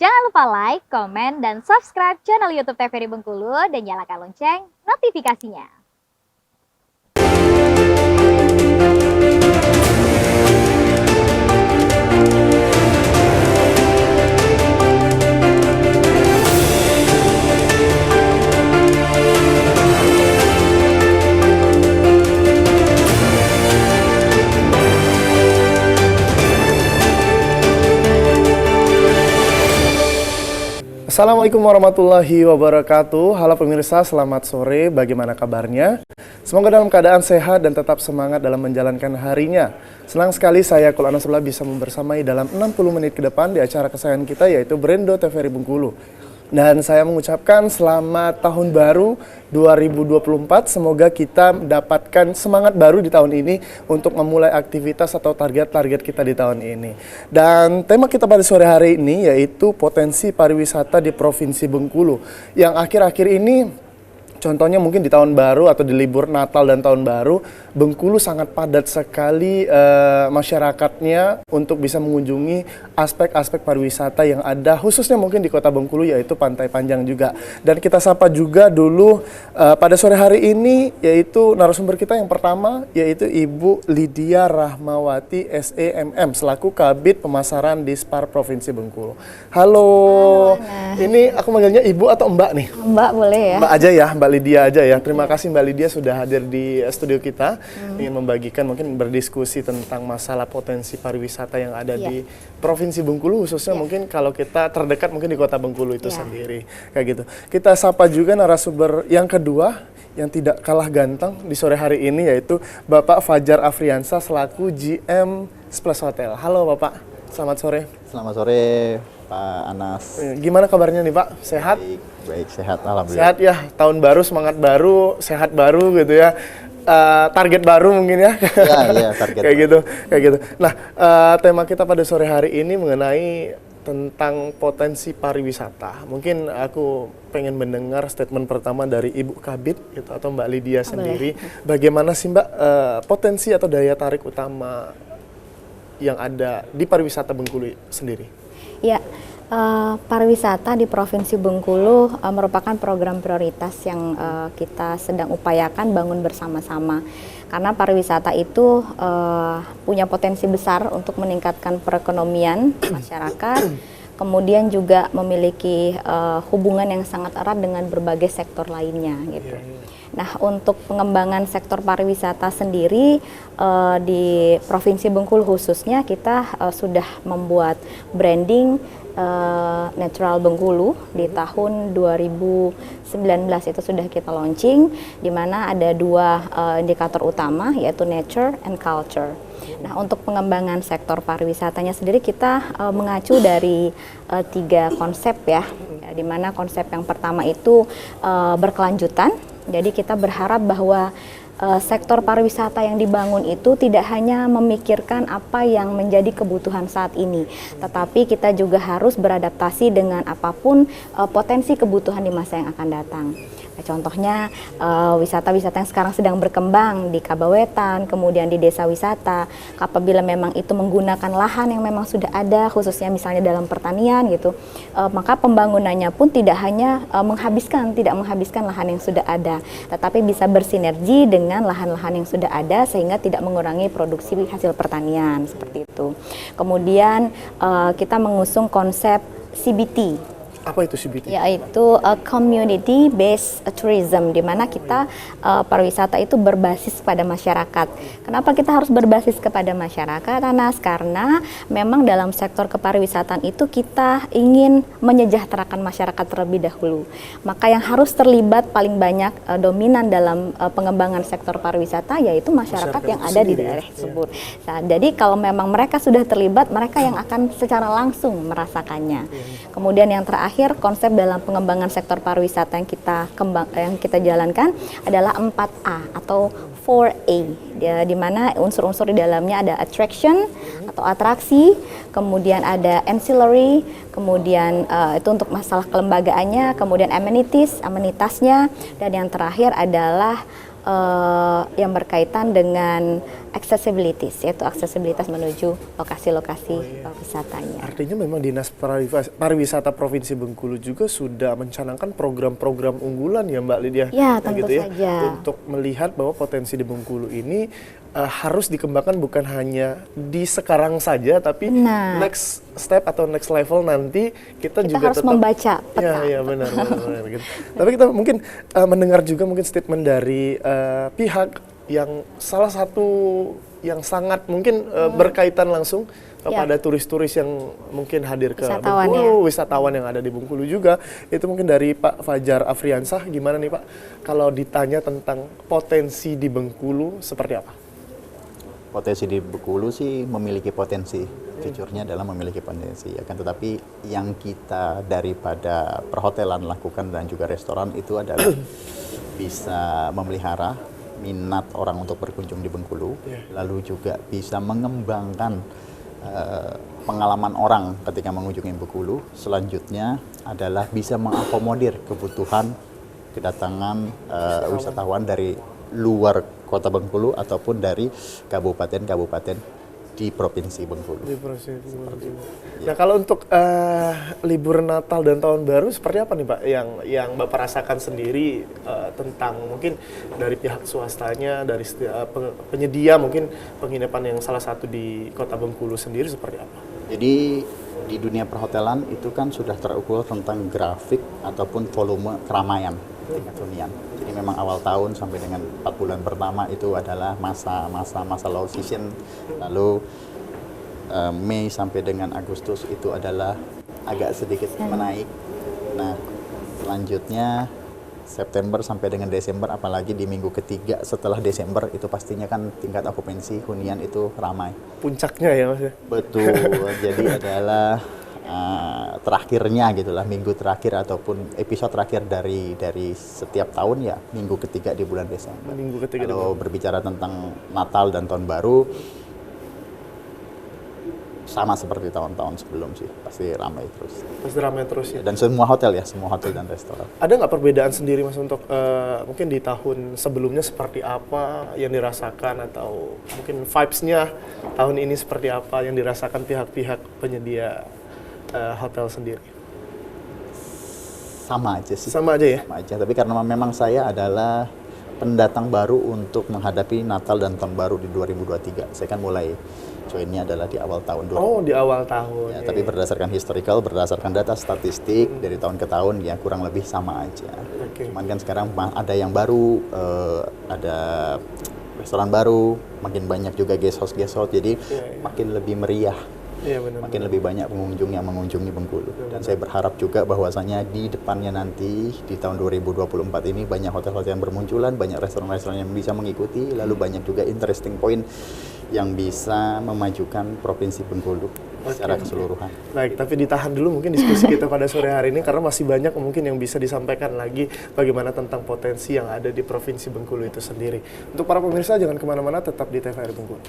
Jangan lupa like, komen, dan subscribe channel YouTube TVRI Bengkulu dan nyalakan lonceng notifikasinya. Assalamualaikum warahmatullahi wabarakatuh. Halo pemirsa, selamat sore. Bagaimana kabarnya? Semoga dalam keadaan sehat dan tetap semangat dalam menjalankan harinya. Senang sekali saya Kul Anasrullah bisa membersamai dalam 60 menit ke depan di acara kesayangan kita yaitu Brendo TVRI Bengkulu. Dan saya mengucapkan selamat tahun baru 2024. Semoga kita mendapatkan semangat baru di tahun ini untuk memulai aktivitas atau target-target kita di tahun ini. Dan tema kita pada sore hari ini yaitu potensi pariwisata di Provinsi Bengkulu. Yang akhir-akhir ini, contohnya mungkin di tahun baru atau di libur Natal dan tahun baru, Bengkulu sangat padat sekali masyarakatnya untuk bisa mengunjungi aspek-aspek pariwisata yang ada, khususnya mungkin di kota Bengkulu yaitu Pantai Panjang juga. Dan kita sapa juga dulu pada sore hari ini yaitu narasumber kita yang pertama yaitu Ibu Lydia Rahmawati SEMM selaku Kabid Pemasaran di SPAR Provinsi Bengkulu. Halo, ini aku manggilnya Ibu atau Mbak nih? Mbak boleh ya? Mbak aja ya, Mbak Lydia aja ya. Terima kasih Mbak Lydia sudah hadir di studio kita. Ingin membagikan, mungkin berdiskusi tentang masalah potensi pariwisata yang ada di Provinsi Bengkulu, khususnya mungkin kalau kita terdekat mungkin di kota Bengkulu itu sendiri. Kayak gitu. Kita sapa juga narasumber yang kedua yang tidak kalah ganteng di sore hari ini yaitu Bapak Fajar Afriansa selaku GM Splash Hotel. Halo Bapak, selamat sore. Selamat sore Pak Anas. Gimana kabarnya nih Pak? Sehat? Baik, sehat alhamdulillah. Sehat ya, tahun baru, semangat baru, sehat baru gitu ya. Target baru mungkin ya. Iya, target. kayak gitu. Nah, tema kita pada sore hari ini mengenai tentang potensi pariwisata. Mungkin aku pengen mendengar statement pertama dari Ibu Kabid gitu, atau Mbak Lydia sendiri. Bagaimana sih Mbak potensi atau daya tarik utama yang ada di pariwisata Bengkulu sendiri? Ya, pariwisata di Provinsi Bengkulu merupakan program prioritas yang kita sedang upayakan bangun bersama-sama. Karena pariwisata itu punya potensi besar untuk meningkatkan perekonomian masyarakat, kemudian juga memiliki hubungan yang sangat erat dengan berbagai sektor lainnya gitu. Nah, untuk pengembangan sektor pariwisata sendiri di Provinsi Bengkulu khususnya kita sudah membuat branding Natural Bengkulu di tahun 2019 itu sudah kita launching, di mana ada dua indikator utama yaitu nature and culture. Nah, untuk pengembangan sektor pariwisatanya sendiri kita mengacu dari 3 konsep ya, di mana konsep yang pertama itu berkelanjutan. Jadi kita berharap bahwa sektor pariwisata yang dibangun itu tidak hanya memikirkan apa yang menjadi kebutuhan saat ini, tetapi kita juga harus beradaptasi dengan apapun potensi kebutuhan di masa yang akan datang. Nah, contohnya wisata-wisata yang sekarang sedang berkembang di Kabawetan, kemudian di desa wisata, apabila memang itu menggunakan lahan yang memang sudah ada, khususnya misalnya dalam pertanian gitu, maka pembangunannya pun tidak hanya tidak menghabiskan lahan yang sudah ada, tetapi bisa bersinergi dengan lahan-lahan yang sudah ada sehingga tidak mengurangi produksi hasil pertanian seperti itu. Kemudian kita mengusung konsep CBT. Apa itu CBT? Yaitu community based tourism, di mana kita pariwisata itu berbasis pada masyarakat. Kenapa kita harus berbasis kepada masyarakat, Anas? Karena memang dalam sektor kepariwisataan itu kita ingin menyejahterakan masyarakat terlebih dahulu. Maka yang harus terlibat paling banyak dominan dalam pengembangan sektor pariwisata yaitu masyarakat yang ada di daerah tersebut. Nah, jadi kalau memang mereka sudah terlibat, mereka yang akan secara langsung merasakannya. Kemudian yang terakhir, konsep dalam pengembangan sektor pariwisata yang kita jalankan adalah 4A atau 4A, di mana unsur-unsur di dalamnya ada attraction atau atraksi, kemudian ada ancillary, kemudian itu untuk masalah kelembagaannya, kemudian amenitasnya, dan yang terakhir adalah yang berkaitan dengan accessibility, yaitu aksesibilitas menuju lokasi-lokasi wisatanya. Artinya memang Dinas Pariwisata Provinsi Bengkulu juga sudah mencanangkan program-program unggulan ya Mbak Lydia? Ya, tentu saja. Untuk melihat bahwa potensi di Bengkulu ini harus dikembangkan bukan hanya di sekarang saja, tapi next step atau next level nanti kita juga harus tetap membaca peta. Ya, benar gitu. Tapi kita mungkin mendengar juga mungkin statement dari pihak yang salah satu yang sangat mungkin berkaitan langsung kepada turis-turis yang mungkin hadir ke Bengkulu, wisatawan yang ada di Bengkulu juga. Itu mungkin dari Pak Fajar Afriansah, gimana nih Pak kalau ditanya tentang potensi di Bengkulu seperti apa? Potensi di Bengkulu sih memiliki potensi, jujurnya adalah memiliki potensi. Akan tetapi yang kita daripada perhotelan lakukan dan juga restoran itu adalah bisa memelihara minat orang untuk berkunjung di Bengkulu, lalu juga bisa mengembangkan pengalaman orang ketika mengunjungi Bengkulu. Selanjutnya adalah bisa mengakomodir kebutuhan kedatangan wisatawan dari luar kota Bengkulu ataupun dari kabupaten-kabupaten di Provinsi Bengkulu. Di Provinsi Bengkulu. Nah, kalau untuk libur Natal dan Tahun Baru seperti apa nih Pak yang Bapak rasakan sendiri tentang mungkin dari pihak swastanya, dari penyedia mungkin penginapan yang salah satu di Kota Bengkulu sendiri seperti apa? Jadi di dunia perhotelan itu kan sudah terukur tentang grafik ataupun volume keramaian tingkat hunian. Jadi memang awal tahun sampai dengan 4 bulan pertama itu adalah masa low season. Lalu Mei sampai dengan Agustus itu adalah agak sedikit menaik. Nah, selanjutnya September sampai dengan Desember, apalagi di minggu ketiga setelah Desember itu pastinya kan tingkat okupansi hunian itu ramai. Puncaknya ya Mas? Betul. Jadi adalah terakhirnya gitulah, minggu terakhir ataupun episode terakhir dari setiap tahun ya minggu ketiga di bulan Desember. Minggu ketiga. Kalau berbicara tentang Natal dan Tahun Baru sama seperti tahun-tahun sebelum sih, pasti ramai terus. Pasti ramai terus ya. Dan semua hotel dan restoran. Ada nggak perbedaan sendiri Mas untuk mungkin di tahun sebelumnya seperti apa yang dirasakan atau mungkin vibes-nya tahun ini seperti apa yang dirasakan pihak-pihak penyedia hotel sendiri? Sama aja sih. Sama aja ya? Sama aja, tapi karena memang saya adalah pendatang baru untuk menghadapi Natal dan Tahun Baru di 2023. Saya kan mulai joinnya adalah di awal tahun. Oh, di awal tahun. Ya, tapi berdasarkan historical, berdasarkan data statistik dari tahun ke tahun ya kurang lebih sama aja. Cuman kan sekarang ada yang baru, ada restoran baru, makin banyak juga guest house, jadi makin lebih meriah. Iya, benar. Makin lebih banyak pengunjung yang mengunjungi Bengkulu. Dan saya berharap juga bahwasanya di depannya nanti di tahun 2024 ini banyak hotel-hotel yang bermunculan, banyak restoran-restoran yang bisa mengikuti, lalu banyak juga interesting point yang bisa memajukan Provinsi Bengkulu secara keseluruhan. Baik, tapi ditahan dulu mungkin diskusi kita pada sore hari ini karena masih banyak mungkin yang bisa disampaikan lagi bagaimana tentang potensi yang ada di Provinsi Bengkulu itu sendiri. Untuk para pemirsa jangan kemana-mana, tetap di TVRI Bengkulu.